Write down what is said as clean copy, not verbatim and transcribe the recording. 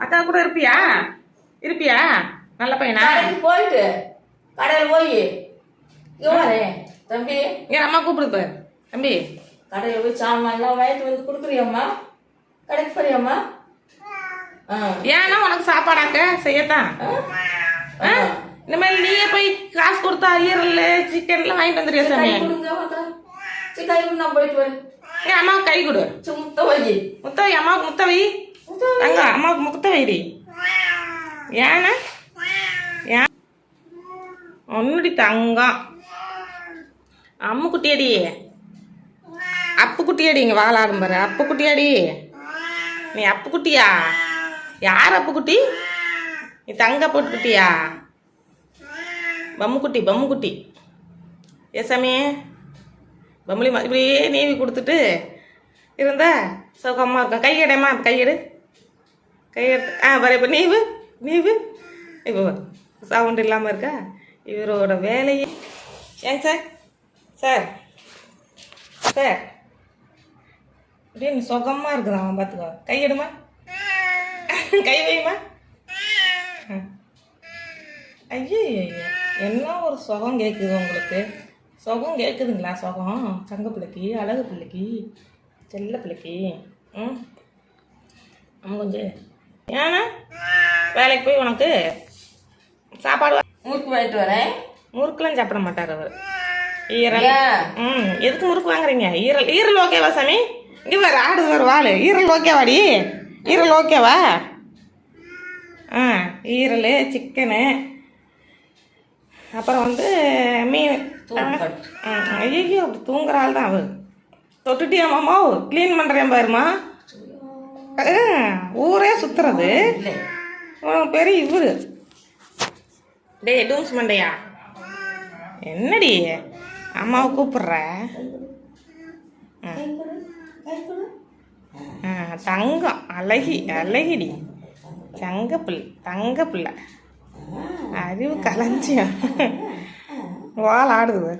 அக்கா கூட இருப்பியா? இருப்பியா? நல்ல பையனா? போயிட்டு கடையில் போய் தம்பி ஏன் அம்மா கூப்பிடுது பாரு தம்பி. கடையில் போய் சாமான்லாம் வாங்கிட்டு வந்து கொடுக்குறியம்மா? கடைக்கு போறியம்மா? ஏன்னா உனக்கு சாப்பாடாக்க செய்யத்தான். இந்த மாதிரி நீயே போய் காசு கொடுத்தா ஈரல் சிக்கன்லாம் வாங்கிட்டு வந்துடுறியா சாமி? கை கொடு, நான் போயிட்டு வரேன். ஏன் அம்மாவுக்கு கை கொடு. முத்த வை. முத்த வை, அம்மாவுக்கு முத்த வை. தங்க அம்மாவுக்கு முத்த வைடி. ஏன்னா ஏன் ஒன்னுடி தங்கம் அம்மு குட்டியடி, அப்பு குட்டியடி. இங்கே வாழாடும் பாரு, அப்பு குட்டியாடி. நீ அப்பு குட்டியா? யார் அப்பு குட்டி? நீ தங்க போட்டு குட்டியா? பம்மு குட்டி, பம்மு குட்டி. ஏ சாமி பம்முலி இப்படியே நீவி கொடுத்துட்டு இருந்தா சுகமாக இருக்கும். கையடைமா, கையெடு, கையெடு. பாரு இப்போ நீவு, நீவு. இப்போ சவுண்ட் இல்லாமல் இருக்கா? இவரோட வேலையே. ஏங்க சார், சார், சார் அப்படின்னு சுகமாக இருக்குதான் அவன். பார்த்துக்கோ, கையெடுமா, கை வைமா. ஐயோ என்ன ஒரு சுகம் கேட்குது உங்களுக்கு? சுகம் கேட்குதுங்களா? சுகம் தங்க பிள்ளைக்கு, அழகு பிள்ளைக்கு, செல்ல பிள்ளைக்கு. கொஞ்சம் ஏன்னா வேலைக்கு போய் உனக்கு சாப்பாடு முறுக்கு வாங்கிட்டு வரேன். முறுக்கெல்லாம் சாப்பிட மாட்டார் அவர். ஈரல். எதுக்கு முறுக்கு வாங்குறீங்க? ஈரல், ஈரல் ஓகேவா சாமி? இங்கே வேறு ஆடுது வேறு வாள். ஈரல் ஓகேவாடி? ஈரல் ஓகேவா? ஈரல், சிக்கனு, அப்புறம் வந்து மீன். ஐயோ அப்படி தூங்குற ஆள் தான் அவர். தொட்டுட்டியா மாமா? க்ளீன் பண்ணுறேன் பாருமா. ஊரே சுற்றுறது பெரிய இவரு. டே டூம்ஸ் மண்டையா, என்னடி அம்மாவை கூப்பிட்ற? தங்கம், அழகி, அழகிடி, தங்கப்பிள்ளை, தங்கப்பிள்ளை, அறிவு கலைஞ்சியம். வால் ஆடுது.